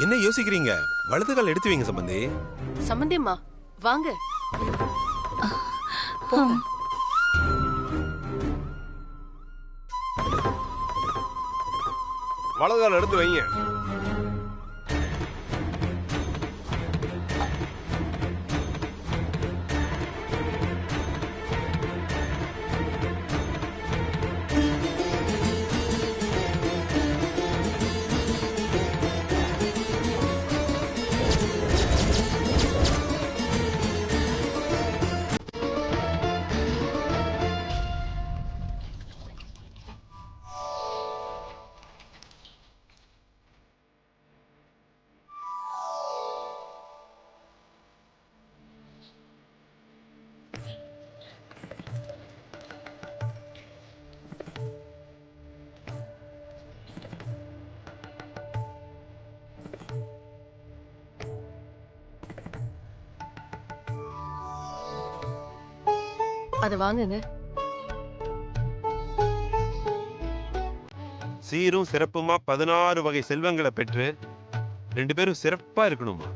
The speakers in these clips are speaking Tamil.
என்ன யோசிக்கிறீங்க? வலது கால் எடுத்து வைங்க சம்பந்தி. சம்பந்தியம்மா வாங்க போங்க. வலது கால் எடுத்து வைங்க. அத வாங்குங்க. சீரும் சிறப்புமா 16 வகை செல்வங்களை பெற்று 2 பேரும் சிறப்பா இருக்கணுமா?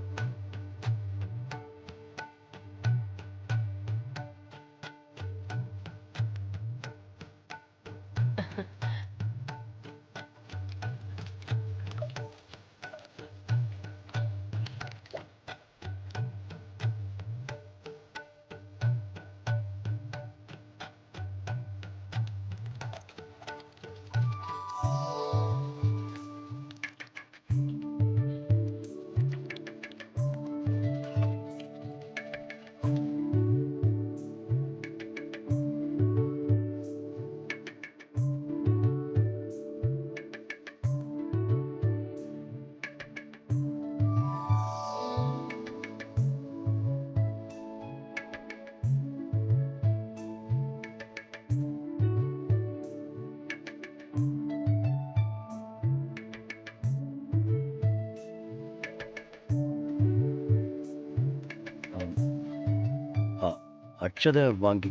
அட்சதை வாங்கி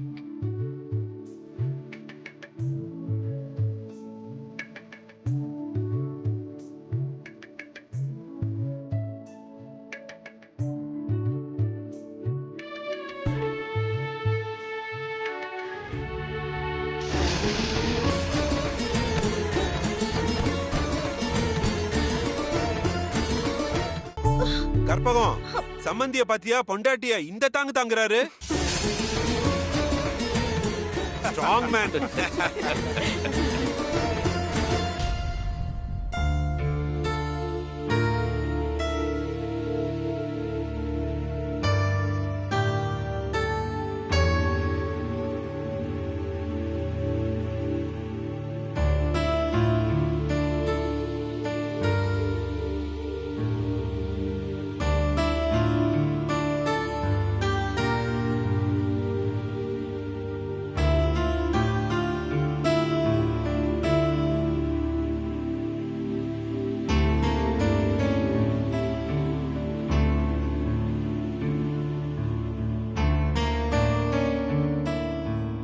கற்பகம், சம்பந்திய பாத்தியா? பொண்டாட்டியா இந்த தாங்கு தாங்குறாரு. Strong man.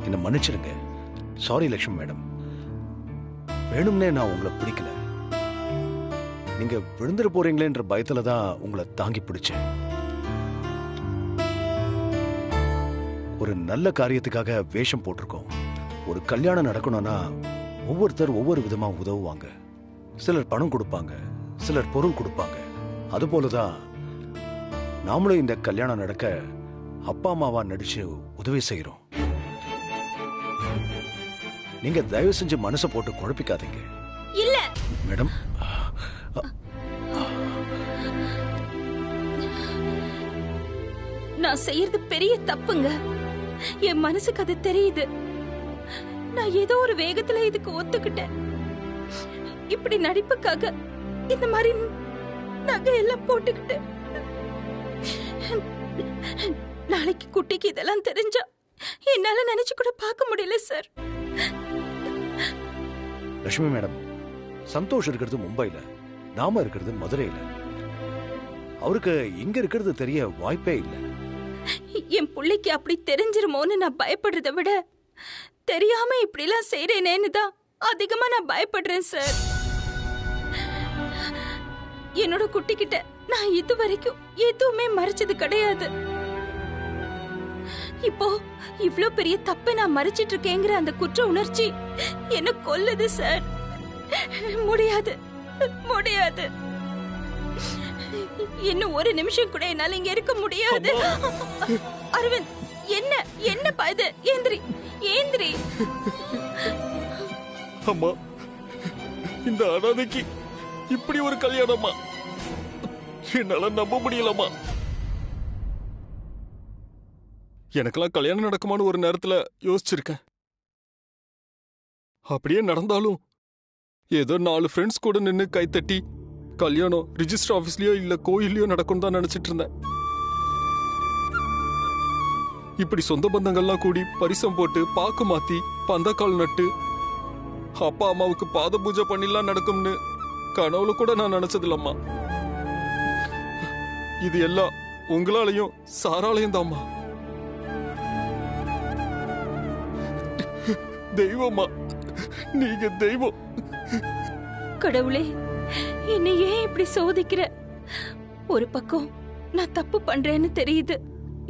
என்ன மன்னிச்சிருங்க. Sorry Lakshmi madam. வேணும்னே நான் உங்களை பிடிக்கல. நீங்க விழுந்துட போறீங்களேன்ற பயத்துல தான் உங்களை தாங்கி பிடிச்சேன். ஒரு நல்ல காரியத்துக்காக வேஷம் போட்டிருக்கோம். ஒரு கல்யாணம் நடக்கணும்னா ஒவ்வொருத்தர் ஒவ்வொரு விதமா உதவுவாங்க. சிலர் பணம் கொடுப்பாங்க, சிலர் பொருள் கொடுப்பாங்க. அதுபோலதான் நாமளும் இந்த கல்யாணம் நடக்க அப்பா அம்மாவா நடிச்சு உதவி செய்யறோம். நீங்க தயவு செஞ்சு மனசை போட்டு குழப்பிக்காதீங்க. இல்ல மேடம், நான் செய்யறது பெரிய தப்புங்க. என் மனசுக்கு அது தெரியுது. நான் ஏதோ ஒரு வேகத்துல இதுக்கு ஒத்துக்கிட்டேன். இப்படி நடிப்புக்காக இந்த மாதிரி நகையெல்லாம் போட்டுக்கிட்டு நாளைக்கு குட்டிக்கு இதெல்லாம் தெரிஞ்சா என்னால நினைச்சு கூட பார்க்க முடியல சார். லட்சுமி மேடம், சந்தோஷ் இருக்கிறது மும்பைல, நாம இருக்கிறது மதுரையில. அவருக்கு இங்க இருக்கிறது தெரிய வாய்ப்பே இல்லை. என் பிள்ளைக்கு அப்படி தெரிஞ்சிருமோன்னு நான் பயப்படுறதை விட தெரியாம இப்படி எல்லாம் செய்யறேனேன்னு தான் அதிகமா நான் பயப்படுறேன் சார். என்னோட குட்டி கிட்ட நான் இது வரைக்கும் எதுவுமே மறைச்சது கிடையாது. இப்போ இவ்ளோ பெரிய தப்பை நான் மறைச்சிட்டு இருக்கேங்கிற அந்த குற்ற உணர்ச்சி என்ன கொல்லுது சார். முடியாது முடியாது, இன்னும் ஒரு நிமிஷம் கூட என்னால இங்க இருக்க முடியாது. அரவிந்த், என்ன என்னப்பா இது? ஏந்திரி ஏந்திரி. அம்மா, இந்த அனாதைக்கு இப்படி ஒரு கல்யாணமா? என்னால நம்ப முடியலம்மா. எனக்கெல்லாம் கல்யாணம் நடக்குமான்னு ஒரு நேரத்துல யோசிச்சிருக்கேன். அப்படியே நடந்தாலும் ஏதோ 4 ஃப்ரெண்ட்ஸ் கூட நின்னு கைத்தட்டி கல்யாணம் ரிஜிஸ்டர் ஆபீஸ்லயோ இல்ல கோயில்லயோ நடக்கும் தான் நினைச்சிட்டு இருந்தேன். இப்படி சொந்த பந்தங்கள்லாம் கூடி பரிசம் போட்டு பாக்கு மாத்தி பந்தக்கால் நட்டு அப்பா அம்மாவுக்கு பாத பூஜை பண்ணிலாம் நடக்கும்னு கனவுல கூட நான் நினைச்சதில்லம்மா. இது எல்லாம் உங்களாலையும் சாராலையும் தாம்மா. தெய்வம்மா, நீங்க தெய்வம். கடவுளே, என்னை ஏன் இப்படி சோதிக்கிற? ஒரு பக்கம் நான் தப்பு பண்றேன்னு தெரியுது,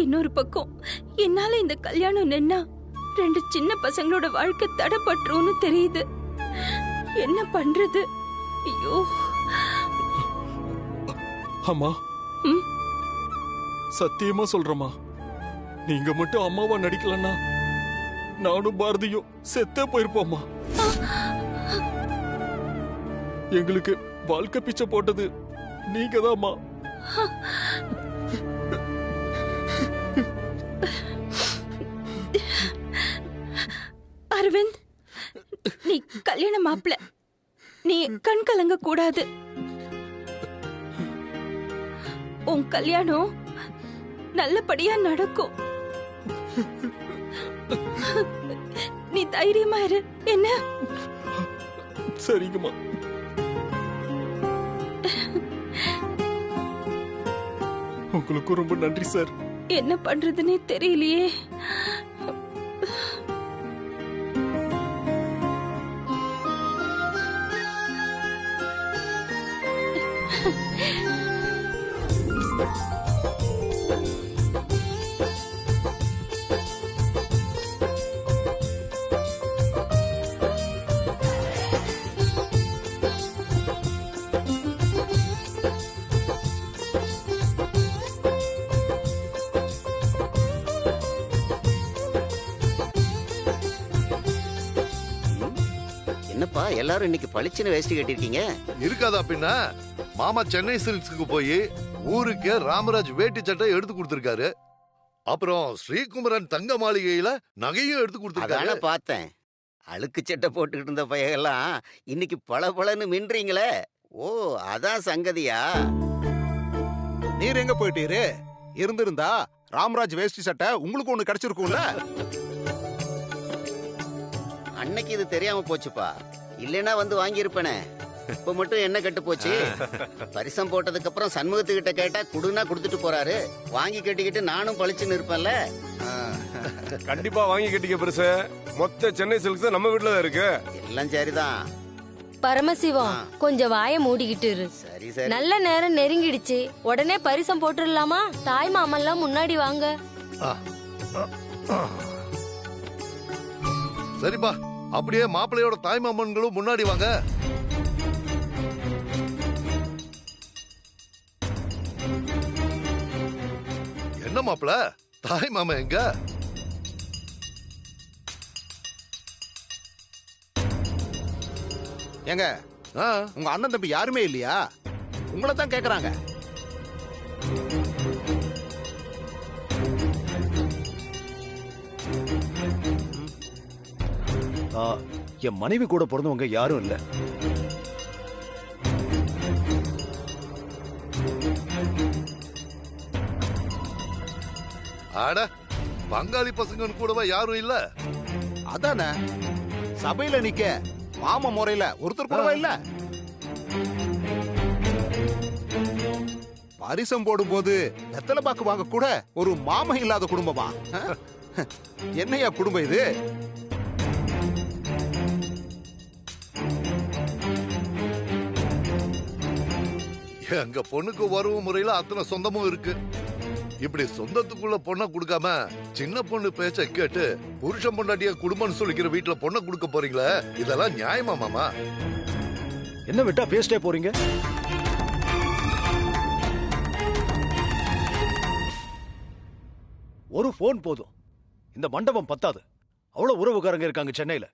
இன்னொரு பக்கம் என்னால இந்த கல்யாணம் நின்னா 2 சின்ன பசங்களோட வாழ்க்கை தடைப்பட்டுரும்னு தெரியுது. என்ன பண்றது? ஐயோ அம்மா, சத்தியமா சொல்றமா, நீங்க மட்டும் அம்மாவா நடிக்கலன்னா நானும் பாரதியும் செத்தே போயிருப்போம்மா. எங்களுக்கு வாழ்க்கை பிச்சை போட்டது நீங்க தான்மா. அரவிந்த், நீ கல்யாண மாப்பிள்ள, நீ கண் கலங்க கூடாது. உன் கல்யாணம் நல்லபடியா நடக்கும். நீ தைரியமா இரு. என்ன? சரிங்கம்மா. உங்களுக்கு ரொம்ப நன்றி சார். என்ன பண்றதுன்னே தெரியலையே. என்னப்பா எல்லாரும் இன்னைக்கு பளிச்சுன்னு வேஷ்டி கட்டிருக்கீங்க? இருக்காதா பின்ன? மாமா சென்னை சில்க்ஸுக்கு போய் ஊருக்கு ராமராஜ் வேட்டி சட்டை எடுத்து கொடுத்திருக்காரு. அப்புறம் ஸ்ரீகுமரன் தங்க மாளிகையில நகையும் எடுத்து கொடுத்திருக்காரு. அதான பார்த்தேன். அழுக்கு சட்டை போட்டுக்கிட்டு இருந்த பையெல்லாம் இன்னைக்கு பளபளன்னு மின்றீங்களே. ஓ, அதான் சங்கதியா? நீர் எங்க போயிட்டீரு? இருந்திருந்தா ராமராஜ் வேஷ்டி சட்டை உங்களுக்கு ஒண்ணு கிடைச்சிருக்கும்ல. அன்னைக்கு இது தெரியாம போச்சுப்பா, இல்லைன்னா வந்து வாங்கி இருப்பேனே. இப்ப மட்டும் என்ன கட்டு போச்சு? பரிசம் போட்டதுக்கு அப்புறம் சண்முகத்துக்கிட்ட கேட்டா குடுனா கொடுத்துட்டு போறாரு. வாங்கி கட்டிக்கிட்டு நானும் பளிச்சுன்னு இருப்பேன்ல. கண்டிப்பா வாங்கி கட்டிக்க பெருசு. மொத்த சென்னை சில்க்ஸ் நம்ம வீட்டுல தான் இருக்கு. எல்லாம் சரிதான். பரமசிவம், கொஞ்சம் வாய மூடிக்கிட்டு இரு. சரி சரி. நல்ல நேரம் நெருங்கிடுச்சு, உடனே பரிசம் போட்டுடலாமா? தாய் மாமன்லாம் முன்னாடி வாங்க. சரிப்பா, அப்படியே மாப்பிள்ளையோட தாய் மாமன்களும் முன்னாடி வாங்க. என்ன மாப்பிள்ள, தாய் மாமா எங்க? ஏங்க, உங்க அண்ணன் தம்பி யாருமே இல்லையா? உங்களை தான் கேக்குறாங்க. என் மனைவி கூட பிறந்தவங்க யாரும் இல்ல. ஆட, பங்காளி பசங்கன்னு கூடவா யாரும் இல்ல? அதானே, சபையில நிக்க மாமா முறையில ஒருத்தர் கூடவா இல்ல? பரிசம் போடும்போது வெத்தலை பாக்கு வாங்க கூட ஒரு மாமா இல்லாத குடும்பமா? என்னையா குடும்பம் இது? எங்க பொண்ணுக்கு உறவு முறையில அத்தனை சொந்தமும் இருக்கு. இப்படி சொந்தத்துக்குள்ள பொண்ணை கொடுக்காம சின்ன பொண்ணு பேச்ச கேட்டு புருஷன் பொண்டாட்டிய குடும்பம்னு சொல்லிக்கிற வீட்டுல பொண்ணை கொடுக்க போறீங்களே, இதெல்லாம் நியாயமா மாமா? என்ன விட்டா பேசிட்டே போறீங்க? ஒரு போன் போதும், இந்த மண்டபம் பத்தாது. அவ்வளவு உறவுக்காரங்க இருக்காங்க சென்னையில.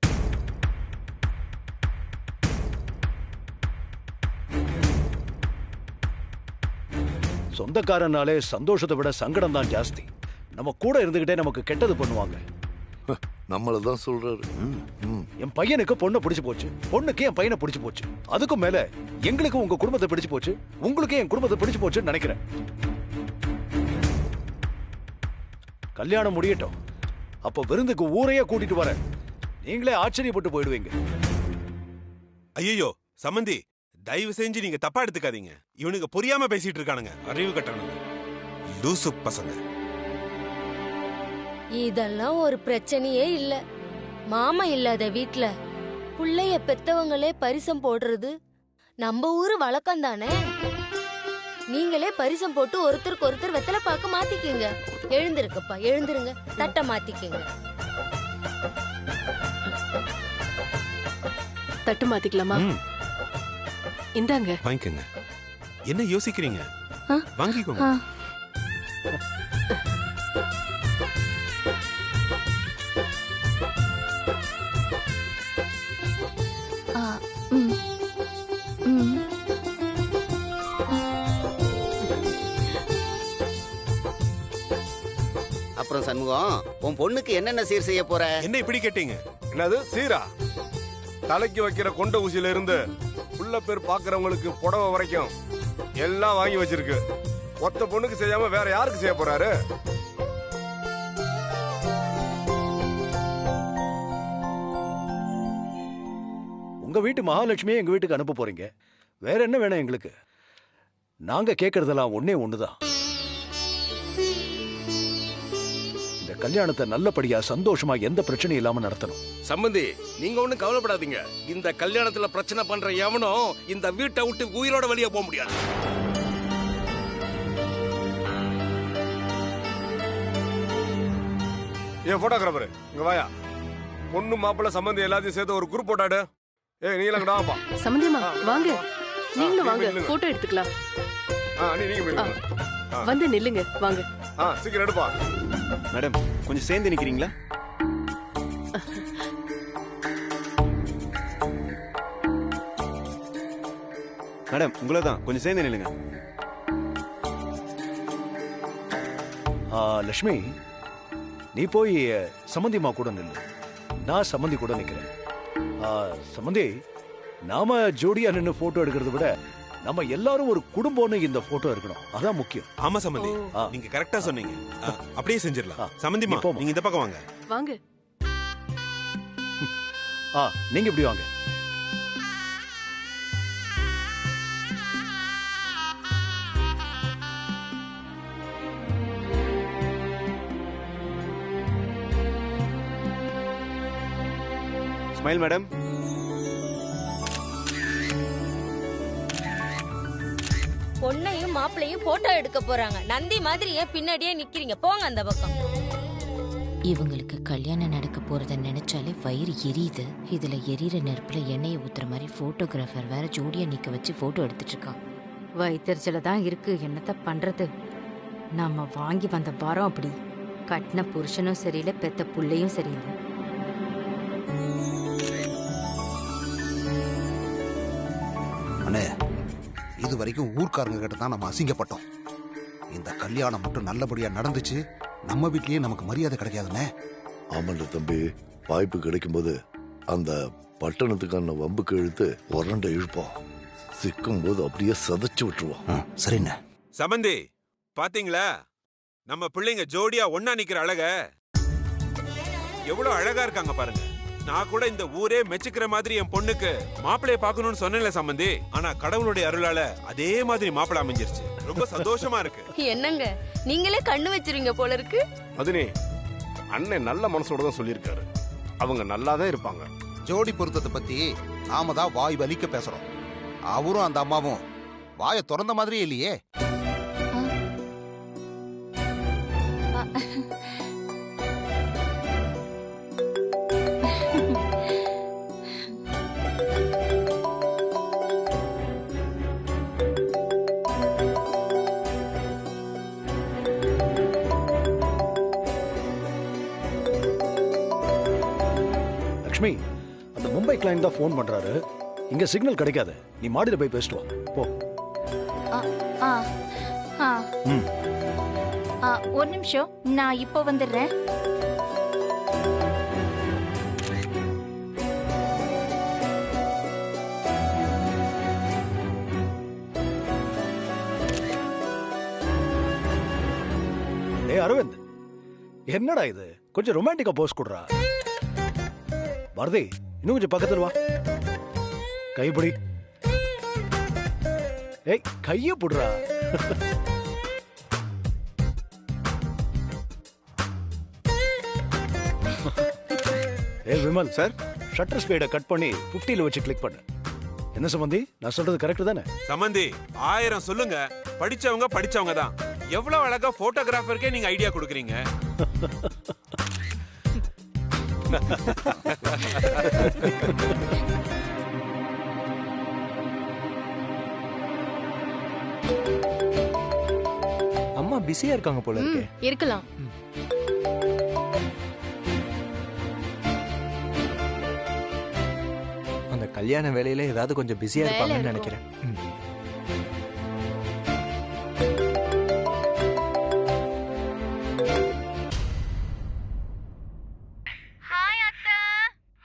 சொந்தக்காரனாலே சந்தோஷத்தை விட சங்கடம் தான் ஜாஸ்தி. நம்ம கூட இருந்துகிட்டே நமக்கு கெட்டது பண்ணுவாங்க. நம்மளதான் சொல்றாரு. என் பையனுக்கு பொண்ணை பிடிச்சு போச்சு, பொண்ணுக்கு என் பையனை பிடிச்சு போச்சு. அதுக்கும் மேல எங்களுக்கு உங்க குடும்பத்தை பிடிச்சு போச்சு, உங்களுக்கு என் குடும்பத்தை பிடிச்சு போச்சுன்னு நினைக்கிறேன். கல்யாணம் முடியட்டும், அப்ப விருந்துக்கு ஊரையே கூட்டிட்டு வரேன். நீங்களே ஆச்சரியப்பட்டு போயிடுவீங்க. ஐயோ சம்பந்தி, தயவு செஞ்சு நீங்க தப்பா எடுத்துக்காதீங்க. இவனுக்கு புரியாம பேசிட்டு இருக்கானுங்க, அறிவு கட்டணுங்க, லூசு பசங்க. இதெல்லாம் ஒரு பிரச்சனையே இல்ல. மாமா இல்லாத வீட்ல புள்ளைய பெத்தவங்களே பரிசம் போடுறது நம்ம ஊரு வழக்கம் தானே. நீங்களே பரிசம் போட்டு ஒருத்தருக்கு ஒருத்தர் வெத்தலை பாக்க மாத்திக்கீங்க. எழுந்திருக்கப்பா, எழுந்திருங்க, தட்டை மாத்திக்கீங்க. தட்டு மாத்திக்கலாமா? இந்தாங்க, வாங்கிக்கங்க. என்ன யோசிக்கிறீங்க? வாங்கிக்கோங்க. அப்புறம் சண்முகம், உன் பொண்ணுக்கு என்னென்ன சீர் செய்ய போற? என்ன இப்படி கேட்டீங்க? என்னது சீரா? தலைக்கு வைக்கிற கொண்ட ஊசியில இருந்து உள்ள பேர் பாக்குறவங்களுக்கு புடவை வரைக்கும் எல்லாம் வாங்கி வச்சிருக்கு. ஒத்த பொண்ணுக்கு செய்யாம வேற யாருக்கு செய்ய போறாரு? உங்க வீட்டு மகாலட்சுமியை எங்க வீட்டுக்கு அனுப்ப போறீங்க. வேற என்ன வேணும் எங்களுக்கு? நாங்க கேட்கறதெல்லாம் ஒன்னே ஒண்ணுதான். இந்த கல்யாணத்தை நல்லபடியா சந்தோஷமா எந்த பிரச்சனையும் இல்லாம நடத்தணும். சம்பந்தி, நீங்க ஒண்ணும் கவலைப்படாதீங்க. இந்த கல்யாணத்துல பிரச்சனை பண்ற எவனும் இந்த வீட்டை விட்டு உயிரோட வெளியே போக முடியாது. ஏன் போட்டோகிராஃபர் இங்க வாயா. பொண்ணு மாப்பிள்ள சம்பந்தி எல்லாத்தையும் சேர்த்து ஒரு குரூப் போட்டாடு. ஏய் நீ எல்லாம் வாப்பா. சம்பந்தியம்மா வாங்க, நீங்களும் வாங்க, போட்டோ எடுத்துக்கலாம். நீங்க வந்து நில்லுங்க, வாங்க. சீக்கிரம் எடுப்பா. மேடம், கொஞ்சம் சேர்ந்து நிக்கிறீங்களா? மேடம், உங்களை தான், கொஞ்சம் சேர்ந்து நில்லுங்க. லட்சுமி, நீ போய் சம்பந்திமா கூட நில்லு. நான் சம்பந்தி கூட நிக்கிறேன். சம்பந்தி, நாம ஜோடியா நின்று போட்டோ எடுக்கிறத விட நம்ம எல்லாரும் ஒரு குடும்பம்னு இந்த போட்டோ இருக்கணும், அதான் முக்கியம். ஆமா சம்பந்தி, நீங்க கரெக்டா சொன்னீங்க. அப்படியே செஞ்சிடலாம். சம்பந்திமா, நீங்க இந்த பக்கம் வாங்க. வாங்க. நீங்க இப்படி வாங்க. Smile madam. பொண்ணையும் மாப்பிளையும் போட்டோ எடுக்க போறாங்க. நந்தி மாதிரி ஏன் பின்னாடியே நிக்கிறீங்க? போங்க அந்த பக்கம். இவங்களுக்கு கல்யாணம் நடக்க போறத நினைச்சாலே வயிறு எரியுது. இதுல எரியிற நெருப்புல எண்ணெயை ஊத்துற மாதிரி போட்டோகிராஃபர் வேற ஜோடியா நிக்க வச்சு போட்டோ எடுத்துட்டு இருக்கான். வயிற்றுச்சல தான் இருக்கு, என்னத்த பண்றது? நாம வாங்கி வந்த வாரம் அப்படி. கட்டின புருஷனும் சரியில்லை, பெத்த புள்ளையும் சரியில்லை. அண்ணே, இது வரைக்கும் ஊர்க்காரங்க கிட்ட தான் நம்ம அசிங்கப்பட்டோம். இந்த கல்யாணம் மட்டும் நல்லபடியா நடந்துச்சு, நம்ம வீட்லயே நமக்கு மரியாதை கிடைக்காதுண்ணே. ஆமாண்ட தம்பி, வாய்ப்பு கிடைக்கும் போது அந்த பட்டணத்துக்கான வம்புக்கு இழுத்து உரண்ட இழுப்போம். சிக்கும் போது அப்படியே சதைச்சு விட்டுருவோம். சரிண்ணே. சம்பந்தி, பாத்தீங்களா நம்ம பிள்ளைங்க ஜோடியா ஒன்னா நிக்கிற அழக? எவ்வளவு அழகா இருக்காங்க பாருங்க. நான் கூட இந்த ஊரே மெச்சுக்கிற மாதிரி என் பொண்ணுக்கு மாப்பிள்ளைய பாக்கணும்னு சொன்னேன்ல சம்பந்தி. ஆனா கடவுளுடைய அருளால அதே மாதிரி மாப்பிள்ளை அமைஞ்சிருச்சு. ரொம்ப சந்தோஷமா இருக்கு. என்னங்க நீங்களே கண்ணு வச்சிருங்க போல இருக்கு. அதுனே, அண்ணன் நல்ல மனசோட தான் சொல்லியிருக்காரு. அவங்க நல்லா தான் இருப்பாங்க. ஜோடி பொருத்தத்தை பத்தி நாம தான் வாய் வலிக்க பேசுறோம். அவரும் அந்த அம்மாவும் வாயை திறந்த மாதிரியே இல்லையே. லக்ஷ்மி, அந்த மும்பை கிளைண்ட் தான் ஃபோன் பண்றாரு. இங்க சிக்னல் கிடைக்காது. நீ மாடியில போய் பேசிட்டு வா. போ. ஒரு நிமிஷம், நான் இப்போ வந்துடுறேன். டேய் அரவிந்த், என்னடா இது? கொஞ்சம் ரொமான்டிக்கா போஸ் கொடுறா. பாரதி, இன்னும் கொஞ்சம் பக்கத்துல வா. கைப்பிடி. ஏய், கைய புடுறா. ஏய் விமல் சார், ஷட்டர் ஸ்பீடை கட் பண்ணி 50ல வச்சு கிளிக் பண்ணு. என்ன சம்பந்தி, நான் சொல்றது கரெக்ட் தானே? சம்பந்தி, 1000 சொல்லுங்க, படிச்சவங்க படிச்சவங்க தான். எவ்வளவு அழகா போட்டோகிராஃபருக்கே நீங்க ஐடியா கொடுக்குறீங்க. அம்மா பிஸியா இருக்காங்க போல இருக்கே. இருக்கலாம். அந்த கல்யாண வேலையில ஏதாவது கொஞ்சம் பிஸியா இருப்பாங்கன்னு நினைக்கிறேன்.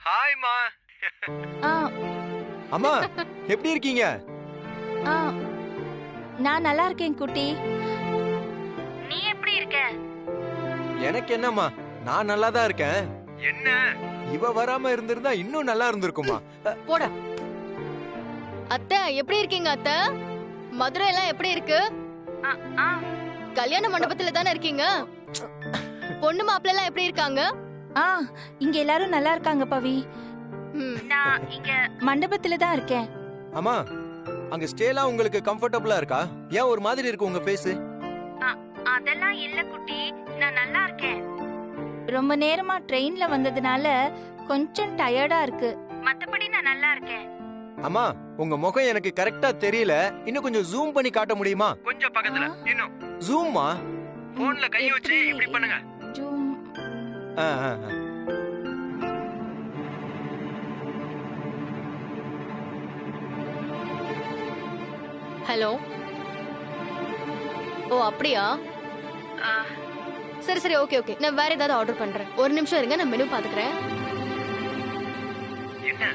ஹாய்மா. அம்மா எப்படி இருக்கீங்க? நான் நல்லா இருக்கேன் குட்டி. நீ எப்படி இருக்க? எனக்கு என்னம்மா, நான் நல்லா தான் இருக்கேன். என்ன இவ வராம இருந்திருந்தா இன்னும் நல்லா இருந்திருக்குமா? போடா. அத்தை எப்படி இருக்கீங்க அத்தை? மதுரை எல்லாம் எப்படி இருக்கு? கல்யாண மண்டபத்துல தானே இருக்கீங்க? பொண்ணு மாப்பிள்ள எல்லாம் எப்படி இருக்காங்க? இங்க எல்லாரும் நல்லா இருக்காங்க பவி. நான் இங்க மண்டபத்துல தான் இருக்கேன். அம்மா, அங்க ஸ்டேலாம் உங்களுக்கு கம்ஃபர்ட்டபிளா இருக்கா? ஏன் ஒரு மாதிரி இருக்கு உங்க ஃபேஸ்? அதெல்லாம் இல்ல குட்டி, நான் நல்லா இருக்கேன். ரொம்ப நேரமா ட்ரெயின்ல வந்ததுனால கொஞ்சம் டயர்டா இருக்கு. மத்தபடி நான் நல்லா இருக்கேன். அம்மா, உங்க முகம் எனக்கு கரெக்ட்டா தெரியல. இன்னும் கொஞ்சம் ஜூம் பண்ணி காட்ட முடியுமா? கொஞ்சம் பக்கத்துல. இன்னும் ஜூம்மா. போன்ல கை வச்சு இப்படி பண்ணுங்க. ஜூம். ஹலோ. ஓ அப்படியா? சரி சரி, ஓகே ஓகே. நான் வேற ஏதாவது ஆர்டர் பண்றேன். ஒரு நிமிஷம் இருங்க, நான் மெனு பாத்துக்கிறேன். என்ன?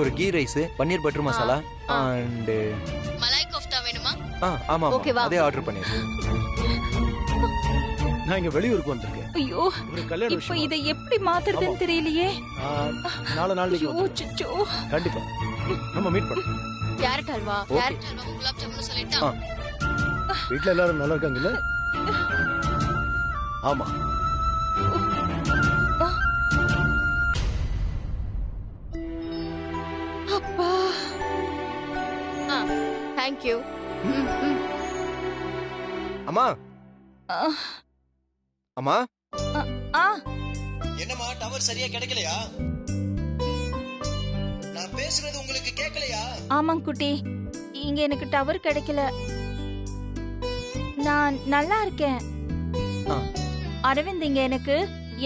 ஒரு ghee rice, paneer butter masala and malai kofta வேணுமா? ஆமா ஓகேவா? அதே ஆர்டர் பண்ணிரு. நான் இங்க வெளியூருக்கு வந்திருக்கேன். ஐயோ, இப்போ இதை எப்படி மாத்துறதுன்னு தெரியலையே. நாளைக்கு கண்டிப்பா நம்ம மீட் பண்ணலாம். கேரட் ஹல்வா, கேரட் ஹல்வா, குலாப் ஜாமுன் சொல்லிட்டா? வீட்ல எல்லாரும் நல்லா இருக்காங்கல்ல? ஆமா. அப்பா. Thank you. அம்மா. அம்மா. என்னம்மா, டவர் சரியா கிடைக்கலையா? நான் பேசுறது உங்களுக்கு கேட்கலையா? ஆமாங்க குட்டி, இங்க எனக்கு டவர் கிடைக்கல. நான் நல்லா இருக்கேன். அரவிந்த் இங்க எனக்கு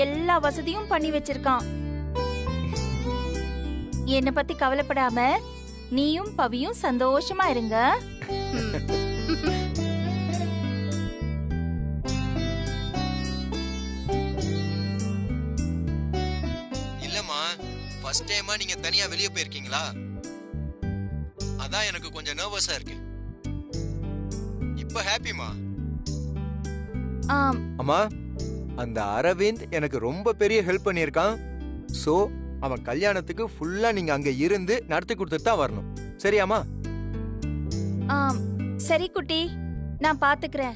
எல்லா வசதியும் பண்ணி வச்சிருக்கான். என்ன பத்தி கவலைப்படாம நீயும் பவியும் சந்தோஷமா இருங்க. இல்லம்மா, ஃபர்ஸ்ட் டைமா நீங்க தனியா வெளிய போயிருக்கீங்களா? அதான் எனக்கு கொஞ்சம் நர்வஸா இருக்கு. இப்ப ஹாப்பிமா? அம்மா, அந்த அரவிந்த் எனக்கு ரொம்ப பெரிய ஹெல்ப் பண்ணியிருக்கான். சோ அவன் கல்யாணத்துக்கு ஃபுல்லா நீங்க அங்க இருந்து நடத்தி கொடுத்துட்டு தான் வரணும். சரியாமா? சரி குட்டி, நான் பாத்துக்கிறேன்.